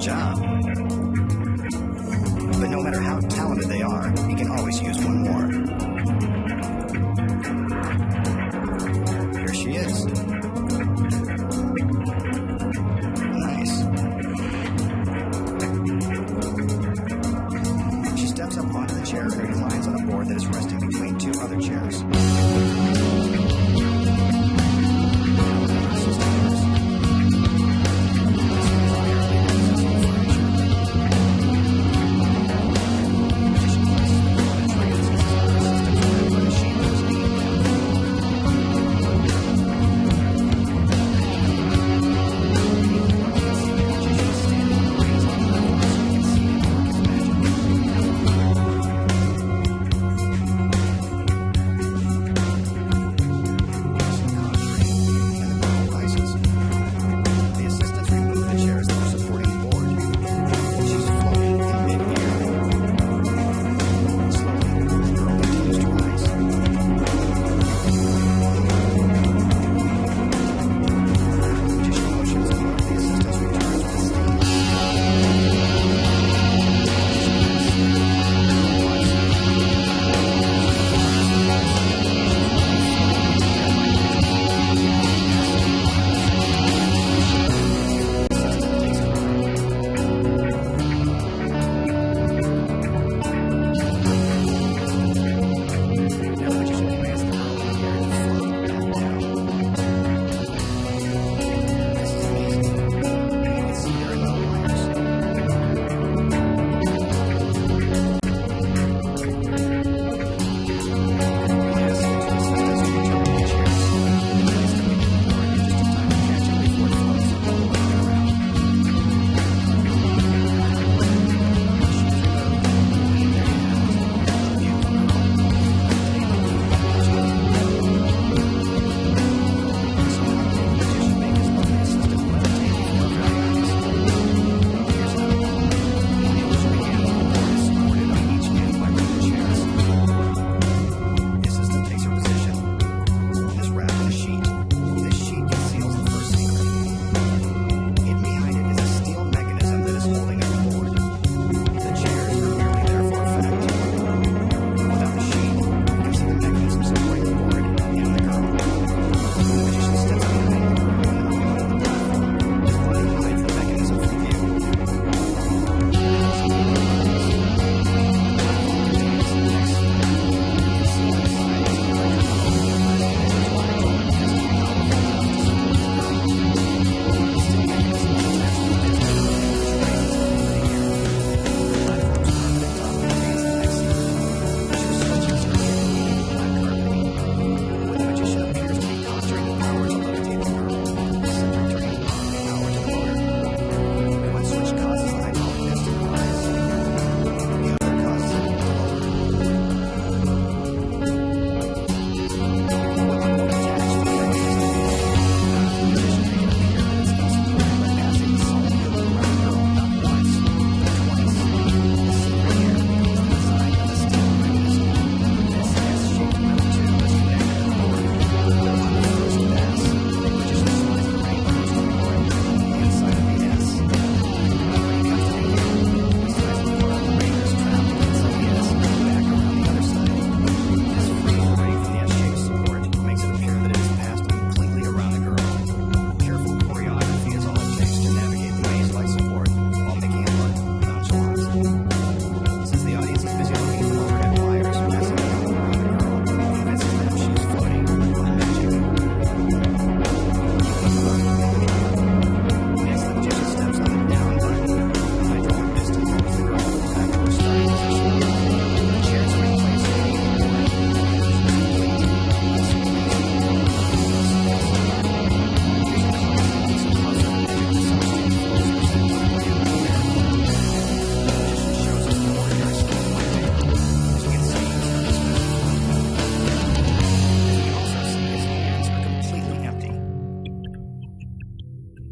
job. But no matter how talented they are, he can always use one more. Here she is. Nice. She steps up onto the chair and reclines on a board that is resting between two other chairs.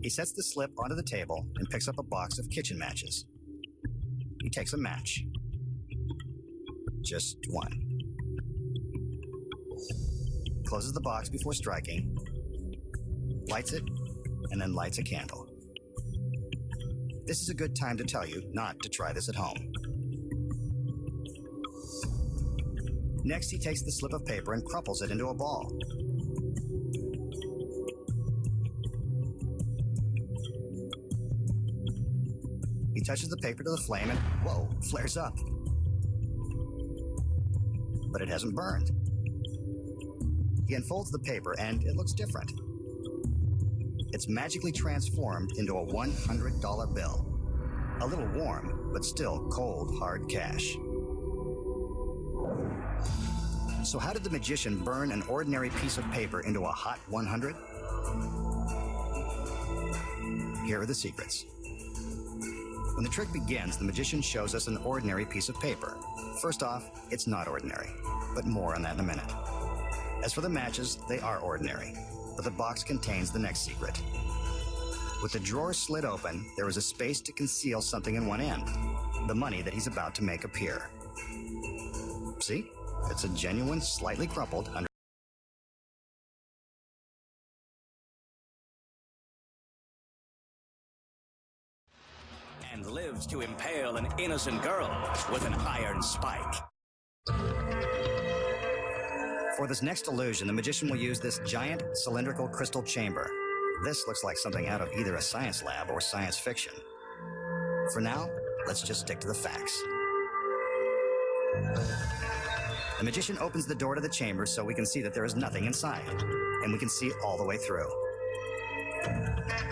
He sets the slip onto the table and picks up a box of kitchen matches. He takes a match. Just one. Closes the box before striking, lights it, and then lights a candle. this is a good time to tell you not to try this at home. Next, he takes the slip of paper and crumples it into a ball. He touches the paper to the flame and, whoa, flares up. But it hasn't burned. He unfolds the paper and it looks different. It's magically transformed into a $100 bill. A little warm, but still cold, hard cash. So how did the magician burn an ordinary piece of paper into a hot 100? Here are the secrets. When the trick begins, the magician shows us an ordinary piece of paper. First off, it's not ordinary, but more on that in a minute. As for the matches, they are ordinary, but the box contains the next secret. With the drawer slit open, there is a space to conceal something in one end, the money that he's about to make appear. See? It's a genuine, slightly crumpled under. And lives to impale an innocent girl with an iron spike. For this next illusion, the magician will use this giant cylindrical crystal chamber. This looks like something out of either a science lab or science fiction. For now, let's just stick to the facts. The magician opens the door to the chamber so we can see that there is nothing inside, and we can see all the way through.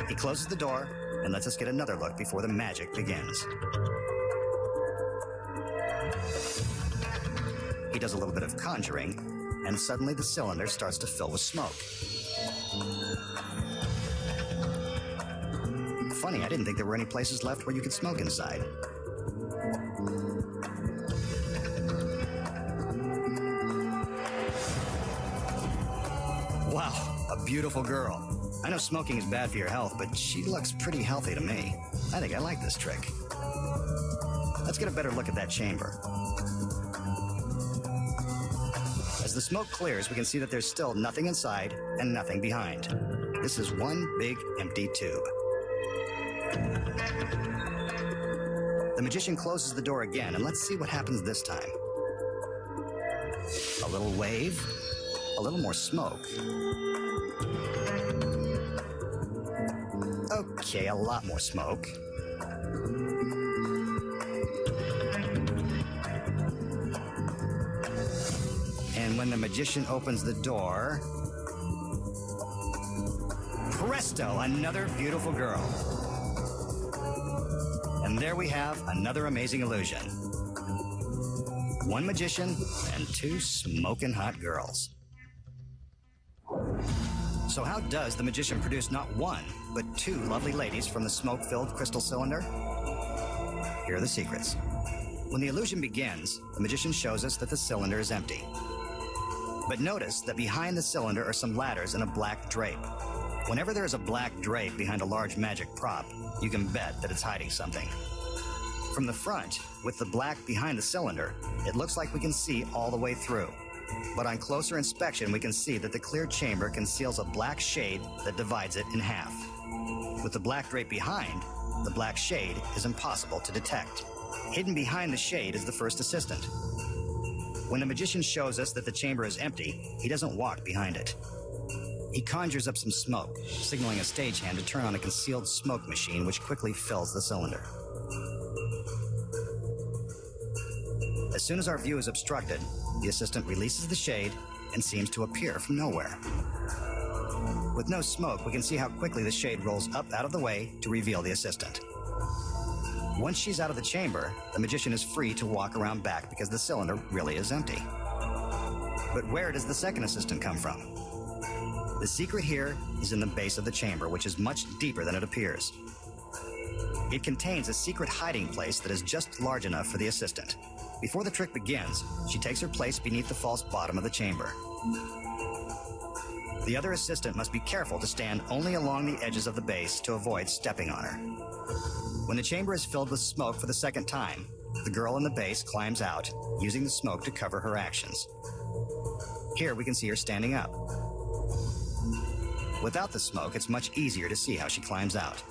He closes the door and lets us get another look before the magic begins. He does a little bit of conjuring, and suddenly the cylinder starts to fill with smoke. Funny, I didn't think there were any places left where you could smoke inside. Wow, a beautiful girl. I know smoking is bad for your health, but she looks pretty healthy to me. I think I like this trick. Let's get a better look at that chamber. As the smoke clears, we can see that there's still nothing inside and nothing behind. This is one big empty tube. The magician closes the door again, and let's see what happens this time. A little wave, a little more smoke. Okay, a lot more smoke. And when the magician opens the door, presto, another beautiful girl. And there we have another amazing illusion. One magician and two smoking hot girls. So how does the magician produce not one, but two lovely ladies from the smoke-filled crystal cylinder? Here are the secrets. When the illusion begins, the magician shows us that the cylinder is empty. But notice that behind the cylinder are some ladders and a black drape. Whenever there is a black drape behind a large magic prop, you can bet that it's hiding something. From the front, with the black behind the cylinder, it looks like we can see all the way through. But on closer inspection, we can see that the clear chamber conceals a black shade that divides it in half. With the black drape behind, the black shade is impossible to detect. Hidden behind the shade is the first assistant. When the magician shows us that the chamber is empty, he doesn't walk behind it. He conjures up some smoke, signaling a stagehand to turn on a concealed smoke machine which quickly fills the cylinder. As soon as our view is obstructed, the assistant releases the shade and seems to appear from nowhere. With no smoke, we can see how quickly the shade rolls up out of the way to reveal the assistant. Once she's out of the chamber, the magician is free to walk around back because the cylinder really is empty. But where does the second assistant come from? The secret here is in the base of the chamber, which is much deeper than it appears. It contains a secret hiding place that is just large enough for the assistant. Before the trick begins, she takes her place beneath the false bottom of the chamber. The other assistant must be careful to stand only along the edges of the base to avoid stepping on her. When the chamber is filled with smoke for the second time, the girl in the base climbs out, using the smoke to cover her actions. Here we can see her standing up. Without the smoke, it's much easier to see how she climbs out.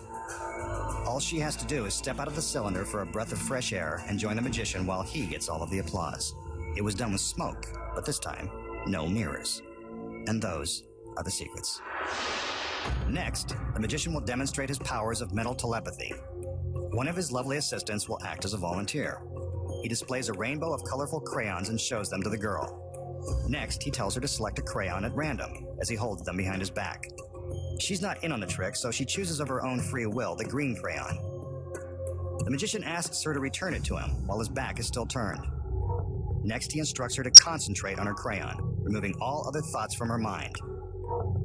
All she has to do is step out of the cylinder for a breath of fresh air and join the magician while he gets all of the applause. It was done with smoke, but this time, no mirrors. And those are the secrets. Next, the magician will demonstrate his powers of mental telepathy. One of his lovely assistants will act as a volunteer. He displays a rainbow of colorful crayons and shows them to the girl. Next, he tells her to select a crayon at random as he holds them behind his back. She's not in on the trick, so she chooses of her own free will the green crayon. The magician asks her to return it to him while his back is still turned. Next, he instructs her to concentrate on her crayon, removing all other thoughts from her mind.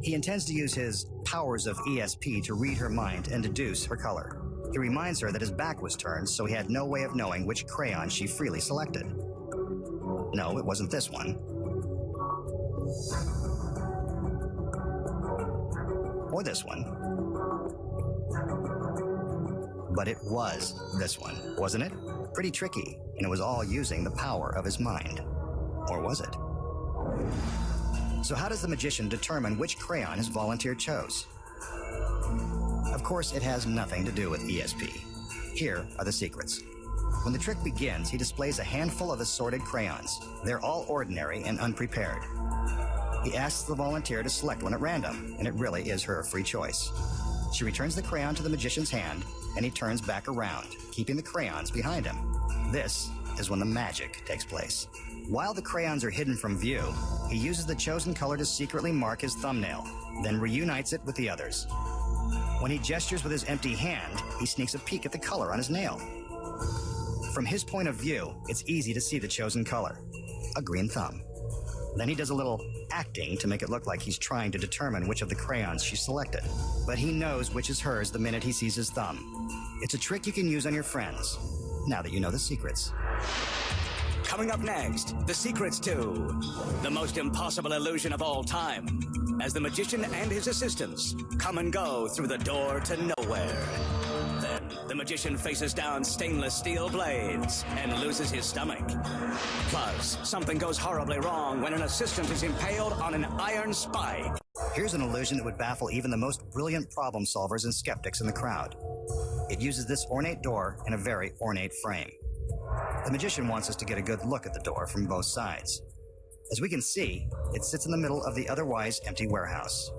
He intends to use his powers of ESP to read her mind and deduce her color. He reminds her that his back was turned, so he had no way of knowing which crayon she freely selected. No, it wasn't this one. Or this one. But it was this one, wasn't it? Pretty tricky, and it was all using the power of his mind. Or was it? So how does the magician determine which crayon his volunteer chose? Of course, it has nothing to do with ESP. Here are the secrets. When the trick begins, he displays a handful of assorted crayons. They're all ordinary and unprepared. He asks the volunteer to select one at random, and it really is her free choice. She returns the crayon to the magician's hand, and he turns back around, keeping the crayons behind him. This is when the magic takes place. While the crayons are hidden from view, he uses the chosen color to secretly mark his thumbnail, then reunites it with the others. When he gestures with his empty hand, he sneaks a peek at the color on his nail. From his point of view, it's easy to see the chosen color, a green thumb. Then he does a little acting to make it look like he's trying to determine which of the crayons she selected. But he knows which is hers the minute he sees his thumb. It's a trick you can use on your friends, now that you know the secrets. Coming up next, the secrets to the most impossible illusion of all time, as the magician and his assistants come and go through the door to nowhere. Then the magician faces down stainless steel blades and loses his stomach. Plus, something goes horribly wrong when an assistant is impaled on an iron spike. Here's an illusion that would baffle even the most brilliant problem solvers and skeptics in the crowd. It uses this ornate door in a very ornate frame. The magician wants us to get a good look at the door from both sides. As we can see, it sits in the middle of the otherwise empty warehouse.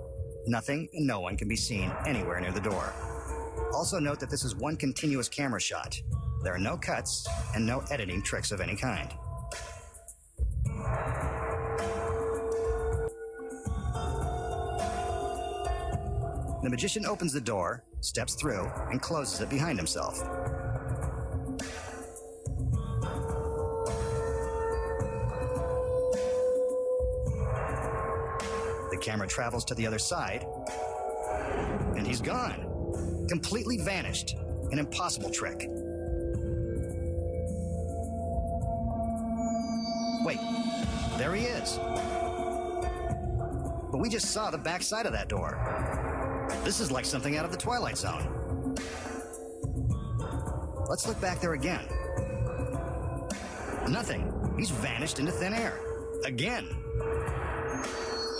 Nothing and no one can be seen anywhere near the door. Also note that this is one continuous camera shot. There are no cuts and no editing tricks of any kind. The magician opens the door, steps through, and closes it behind himself. The camera travels to the other side, and he's gone. Completely vanished. An impossible trick. Wait, there he is. But we just saw the back side of that door. This is like something out of the Twilight Zone. Let's look back there again. Nothing. He's vanished into thin air. Again.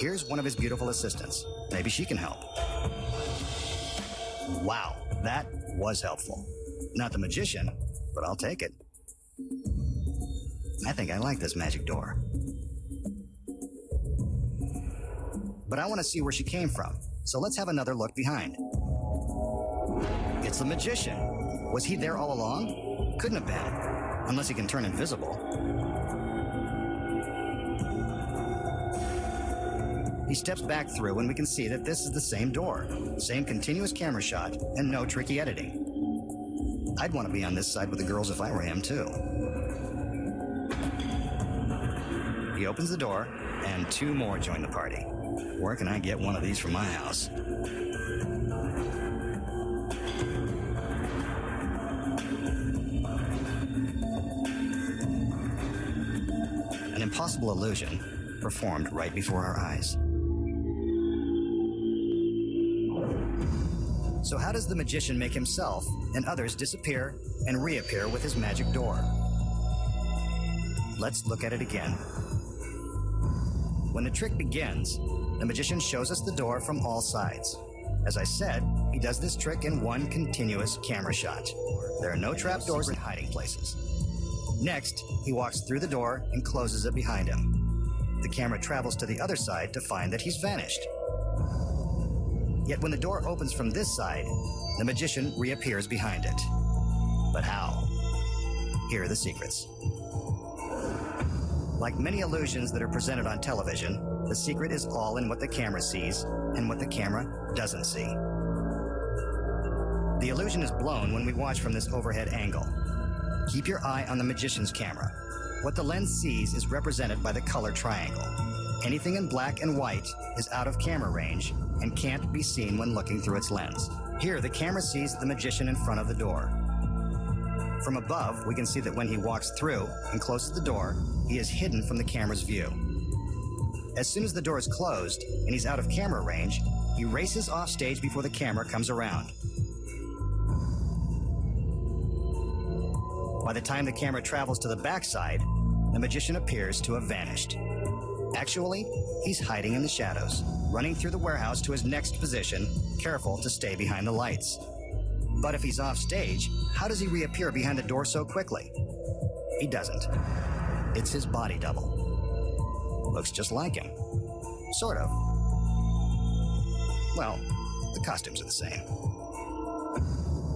Here's one of his beautiful assistants. Maybe she can help. Wow, that was helpful. Not the magician, but I'll take it. I think I like this magic door. But I want to see where she came from, so let's have another look behind. It's the magician. Was he there all along? Couldn't have been, unless he can turn invisible. He steps back through and we can see that this is the same door, same continuous camera shot, and no tricky editing. I'd want to be on this side with the girls if I were him, too. He opens the door, and two more join the party. Where can I get one of these from my house? An impossible illusion performed right before our eyes. So how does the magician make himself and others disappear and reappear with his magic door? Let's look at it again. When the trick begins, the magician shows us the door from all sides. As I said, he does this trick in one continuous camera shot. There are no trapdoors and hiding places. Next, he walks through the door and closes it behind him. The camera travels to the other side to find that he's vanished. Yet when the door opens from this side, the magician reappears behind it. But how? Here are the secrets. Like many illusions that are presented on television, the secret is all in what the camera sees and what the camera doesn't see. The illusion is blown when we watch from this overhead angle. Keep your eye on the magician's camera. What the lens sees is represented by the color triangle. Anything in black and white is out of camera range and can't be seen when looking through its lens. Here, the camera sees the magician in front of the door. From above, we can see that when he walks through and closes the door, he is hidden from the camera's view. As soon as the door is closed and he's out of camera range, he races off stage before the camera comes around. By the time the camera travels to the backside, the magician appears to have vanished. Actually, he's hiding in the shadows, running through the warehouse to his next position, careful to stay behind the lights. But if he's off stage, how does he reappear behind the door so quickly? He doesn't. It's his body double. Looks just like him. Sort of. Well, the costumes are the same.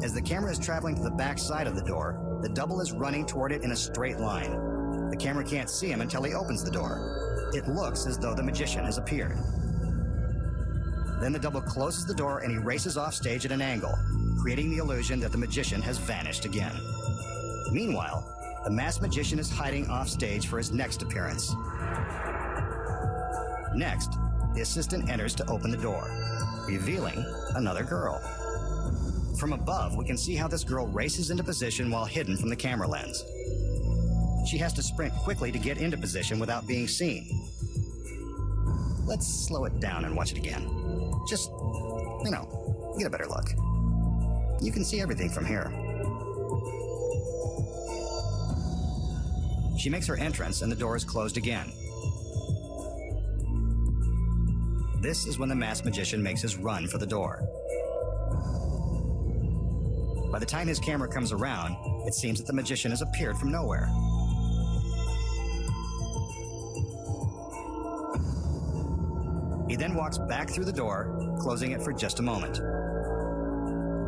As the camera is traveling to the back side of the door, the double is running toward it in a straight line. The camera can't see him until he opens the door. It looks as though the magician has appeared. Then the double closes the door and he races off stage at an angle, creating the illusion that the magician has vanished again. Meanwhile, the masked magician is hiding off stage for his next appearance. Next, the assistant enters to open the door, revealing another girl. From above, we can see how this girl races into position while hidden from the camera lens. She has to sprint quickly to get into position without being seen. Let's slow it down and watch it again. Just, get a better look. You can see everything from here. She makes her entrance and the door is closed again. This is when the masked magician makes his run for the door. By the time his camera comes around, it seems that the magician has appeared from nowhere. He then walks back through the door, closing it for just a moment.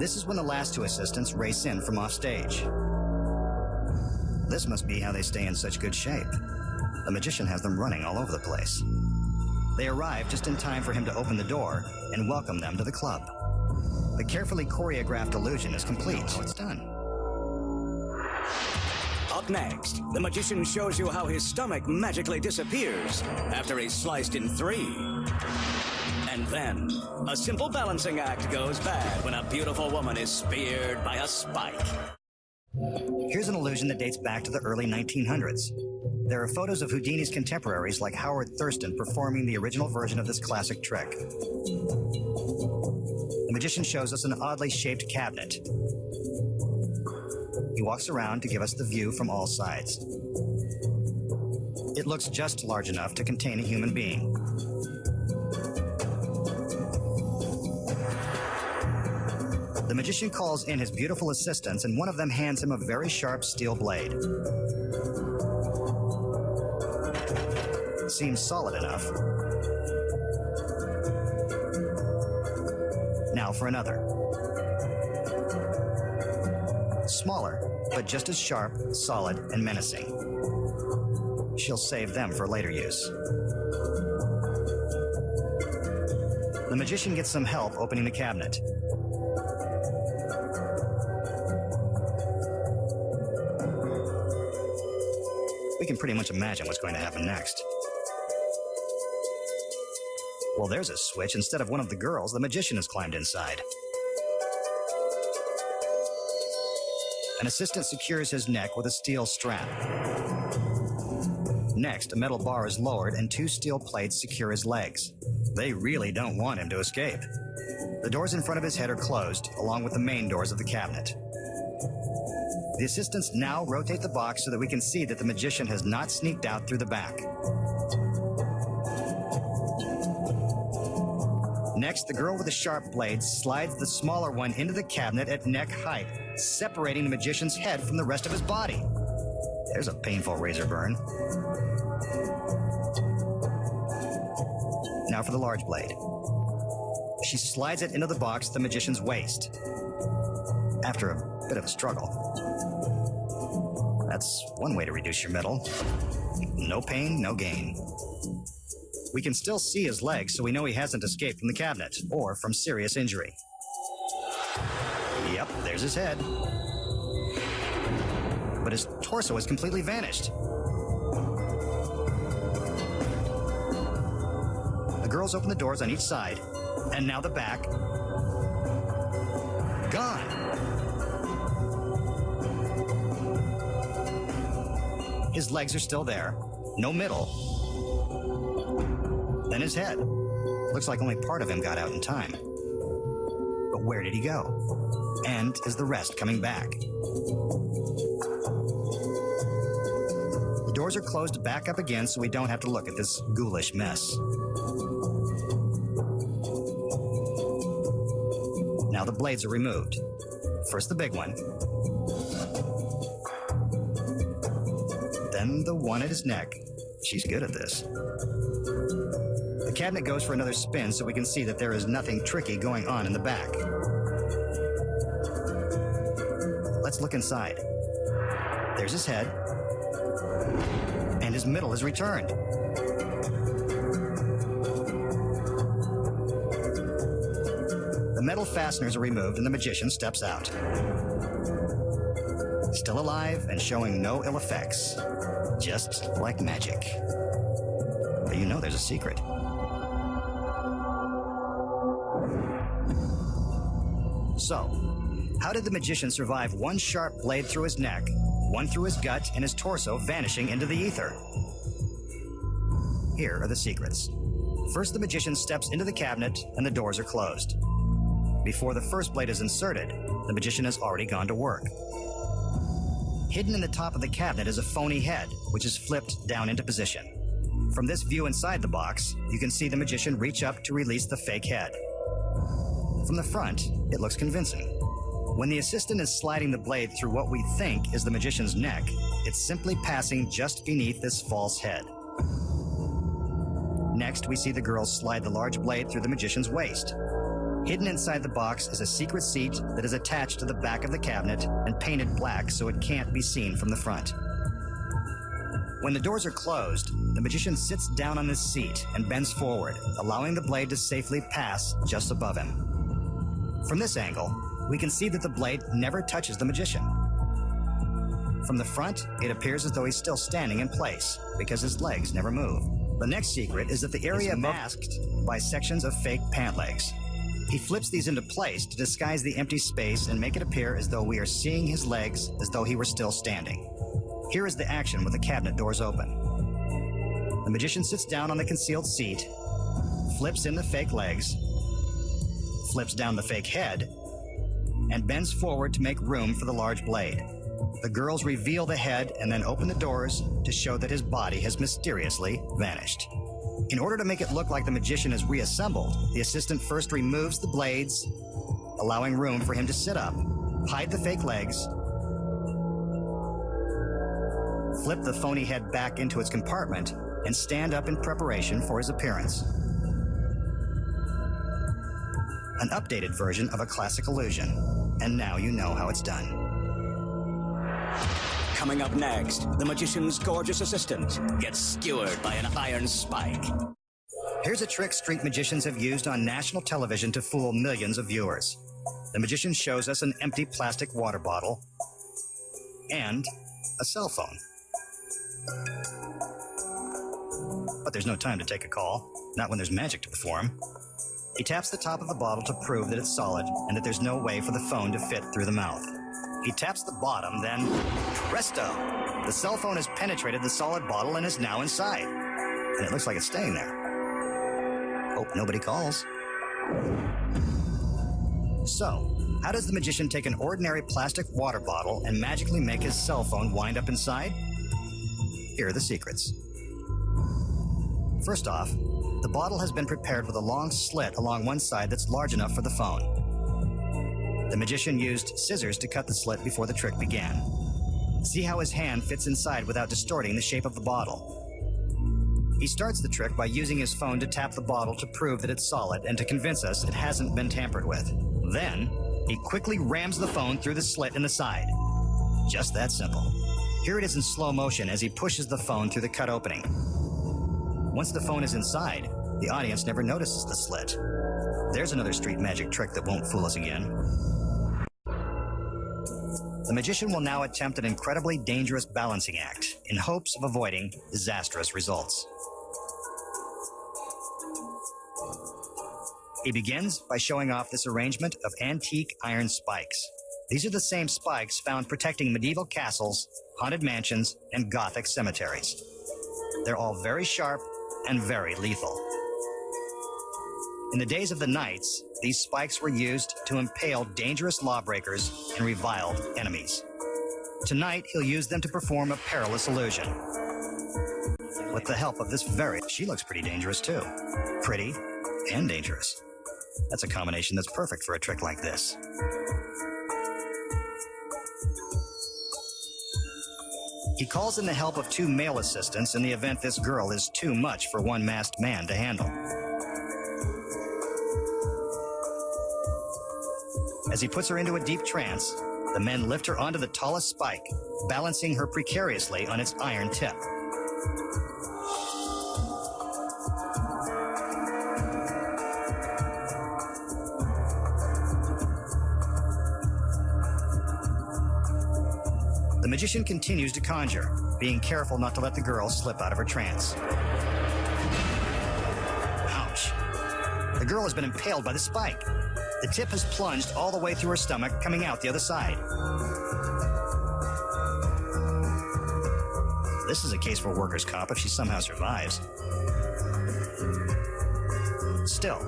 This is when the last two assistants race in from off stage. This must be how they stay in such good shape. The magician has them running all over the place. They arrive just in time for him to open the door and welcome them to the club. The carefully choreographed illusion is complete. Now it's done. Up next, the magician shows you how his stomach magically disappears after he's sliced in three. And then, a simple balancing act goes bad when a beautiful woman is speared by a spike. Here's an illusion that dates back to the early 1900s. There are photos of Houdini's contemporaries like Howard Thurston performing the original version of this classic trick. The magician shows us an oddly shaped cabinet. He walks around to give us the view from all sides. It looks just large enough to contain a human being. The magician calls in his beautiful assistants, and one of them hands him a very sharp steel blade. Seems solid enough. Now for another. Smaller, but just as sharp, solid, and menacing. She'll save them for later use. The magician gets some help opening the cabinet. We can pretty much imagine what's going to happen next. Well, there's a switch. Instead of one of the girls, the magician has climbed inside. An assistant secures his neck with a steel strap. Next, a metal bar is lowered and two steel plates secure his legs. They really don't want him to escape. The doors in front of his head are closed, along with the main doors of the cabinet. The assistants now rotate the box so that we can see that the magician has not sneaked out through the back. Next, the girl with the sharp blade slides the smaller one into the cabinet at neck height, separating the magician's head from the rest of his body. There's a painful razor burn. Now for the large blade. She slides it into the box at the magician's waist. After a bit of a struggle. That's one way to reduce your metal. No pain, no gain. We can still see his legs, so we know he hasn't escaped from the cabinet or from serious injury. Yep, there's his head. But his torso has completely vanished. The girls open the doors on each side, and now the back. Gone. His legs are still there. No middle. Then his head. Looks like only part of him got out in time. But where did he go? And is the rest coming back? The doors are closed back up again so we don't have to look at this ghoulish mess. Now the blades are removed. First the big one. Then the one at his neck. She's good at this. The cabinet goes for another spin so we can see that there is nothing tricky going on in the back. Let's look inside. There's his head. And his middle is returned. The metal fasteners are removed and the magician steps out. Still alive and showing no ill effects. Just like magic. But you know there's a secret. So, how did the magician survive one sharp blade through his neck, one through his gut, and his torso vanishing into the ether? Here are the secrets. First, the magician steps into the cabinet and the doors are closed. Before the first blade is inserted, the magician has already gone to work. Hidden in the top of the cabinet is a phony head, which is flipped down into position. From this view inside the box, you can see the magician reach up to release the fake head. From the front, it looks convincing. When the assistant is sliding the blade through what we think is the magician's neck, it's simply passing just beneath this false head. Next, we see the girl slide the large blade through the magician's waist. Hidden inside the box is a secret seat that is attached to the back of the cabinet and painted black so it can't be seen from the front. When the doors are closed, the magician sits down on this seat and bends forward, allowing the blade to safely pass just above him. From this angle, we can see that the blade never touches the magician. From the front, it appears as though he's still standing in place because his legs never move. The next secret is that the area is masked by sections of fake pant legs. He flips these into place to disguise the empty space and make it appear as though we are seeing his legs as though he were still standing. Here is the action with the cabinet doors open. The magician sits down on the concealed seat, flips in the fake legs, flips down the fake head, and bends forward to make room for the large blade. The girls reveal the head and then open the doors to show that his body has mysteriously vanished. In order to make it look like the magician is reassembled, the assistant first removes the blades, allowing room for him to sit up, hide the fake legs, flip the phony head back into its compartment, and stand up in preparation for his appearance. An updated version of a classic illusion, and now you know how it's done. Coming up next, the magician's gorgeous assistant gets skewered by an iron spike. Here's a trick street magicians have used on national television to fool millions of viewers. The magician shows us an empty plastic water bottle and a cell phone. But there's no time to take a call, not when there's magic to perform. He taps the top of the bottle to prove that it's solid and that there's no way for the phone to fit through the mouth. He taps the bottom, then presto! The cell phone has penetrated the solid bottle and is now inside. And it looks like it's staying there. Hope nobody calls. So, how does the magician take an ordinary plastic water bottle and magically make his cell phone wind up inside? Here are the secrets. First off, The bottle has been prepared with a long slit along one side that's large enough for the phone. The magician used scissors to cut the slit before the trick began. See how his hand fits inside without distorting the shape of the bottle. He starts the trick by using his phone to tap the bottle to prove that it's solid and to convince us it hasn't been tampered with. Then, he quickly rams the phone through the slit in the side. Just that simple. Here it is in slow motion as he pushes the phone through the cut opening. Once the phone is inside, the audience never notices the slit. There's another street magic trick that won't fool us again. The magician will now attempt an incredibly dangerous balancing act in hopes of avoiding disastrous results. He begins by showing off this arrangement of antique iron spikes. These are the same spikes found protecting medieval castles, haunted mansions, and Gothic cemeteries. They're all very sharp and very lethal. In the days of the knights, these spikes were used to impale dangerous lawbreakers and reviled enemies. Tonight, he'll use them to perform a perilous illusion. With the help of this she looks pretty dangerous too. Pretty and dangerous. That's a combination that's perfect for a trick like this. He calls in the help of 2 male assistants in the event this girl is too much for one masked man to handle. As he puts her into a deep trance, the men lift her onto the tallest spike, balancing her precariously on its iron tip. The magician continues to conjure, being careful not to let the girl slip out of her trance. Ouch. The girl has been impaled by the spike. The tip has plunged all the way through her stomach, coming out the other side. This is a case for workers' comp if she somehow survives. Still,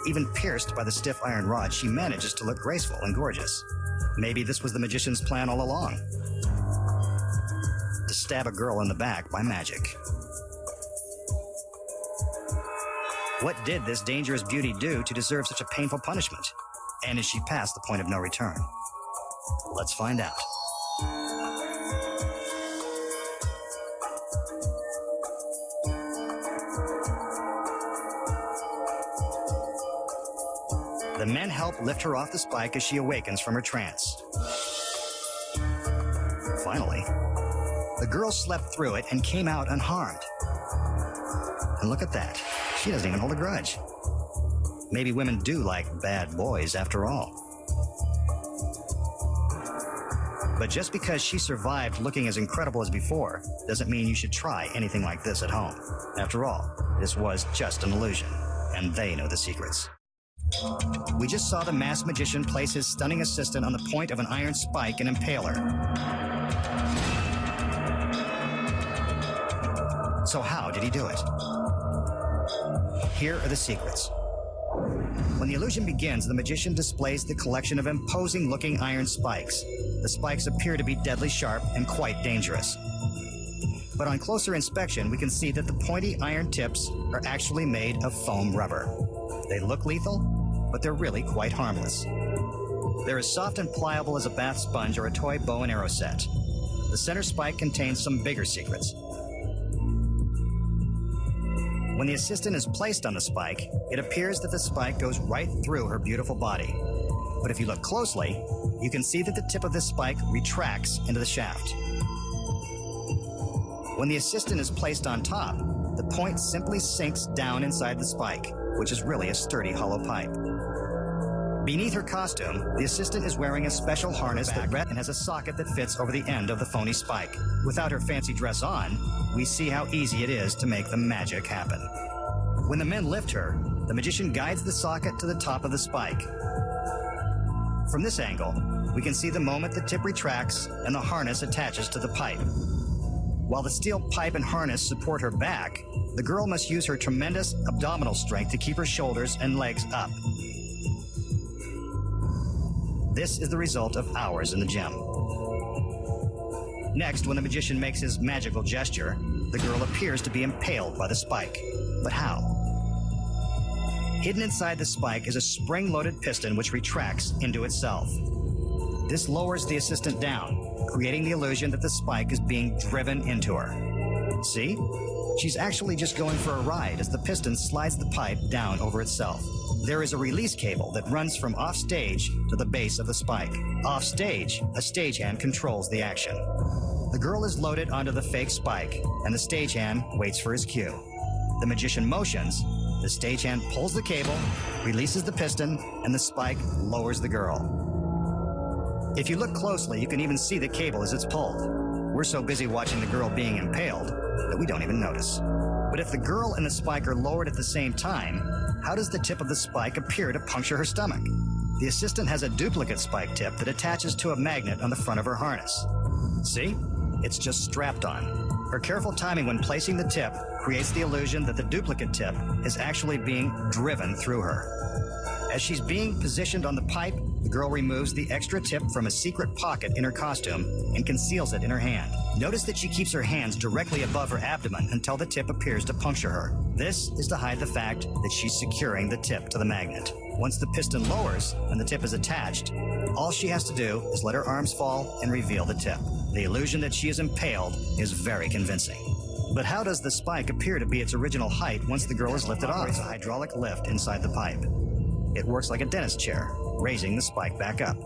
even pierced by the stiff iron rod, she manages to look graceful and gorgeous. Maybe this was the magician's plan all along. To stab a girl in the back by magic. What did this dangerous beauty do to deserve such a painful punishment? And is she past the point of no return? Let's find out. The men help lift her off the spike as she awakens from her trance. Finally, the girl slept through it and came out unharmed. And look at that. She doesn't even hold a grudge. Maybe women do like bad boys after all. But just because she survived looking as incredible as before doesn't mean you should try anything like this at home. After all, this was just an illusion, and they know the secrets. We just saw the masked magician place his stunning assistant on the point of an iron spike and impale her. So how did he do it? Here are the secrets. When the illusion begins, the magician displays the collection of imposing-looking iron spikes. The spikes appear to be deadly sharp and quite dangerous. But on closer inspection, we can see that the pointy iron tips are actually made of foam rubber. They look lethal, but they're really quite harmless. They're as soft and pliable as a bath sponge or a toy bow and arrow set. The center spike contains some bigger secrets. When the assistant is placed on the spike, it appears that the spike goes right through her beautiful body. But if you look closely, you can see that the tip of this spike retracts into the shaft. When the assistant is placed on top, the point simply sinks down inside the spike, which is really a sturdy hollow pipe. Beneath her costume, the assistant is wearing a special harness that has a socket that fits over the end of the phony spike. Without her fancy dress on, we see how easy it is to make the magic happen. When the men lift her, the magician guides the socket to the top of the spike. From this angle, we can see the moment the tip retracts and the harness attaches to the pipe. While the steel pipe and harness support her back, the girl must use her tremendous abdominal strength to keep her shoulders and legs up. This is the result of hours in the gym. Next, when the magician makes his magical gesture, the girl appears to be impaled by the spike. But how? Hidden inside the spike is a spring-loaded piston which retracts into itself. This lowers the assistant down, creating the illusion that the spike is being driven into her. See? She's actually just going for a ride as the piston slides the pipe down over itself. There is a release cable that runs from offstage to the base of the spike. Offstage, a stagehand controls the action. The girl is loaded onto the fake spike, and the stagehand waits for his cue. The magician motions, the stagehand pulls the cable, releases the piston, and the spike lowers the girl. If you look closely, you can even see the cable as it's pulled. We're so busy watching the girl being impaled that we don't even notice. But if the girl and the spike are lowered at the same time, how does the tip of the spike appear to puncture her stomach? The assistant has a duplicate spike tip that attaches to a magnet on the front of her harness. See? It's just strapped on. Her careful timing when placing the tip creates the illusion that the duplicate tip is actually being driven through her. As she's being positioned on the pipe, the girl removes the extra tip from a secret pocket in her costume and conceals it in her hand. Notice that she keeps her hands directly above her abdomen until the tip appears to puncture her. This is to hide the fact that she's securing the tip to the magnet. Once the piston lowers and the tip is attached, all she has to do is let her arms fall and reveal the tip. The illusion that she is impaled is very convincing. But how does the spike appear to be its original height once the girl is lifted off? It's a hydraulic lift inside the pipe. It works like a dentist chair, raising the spike back up.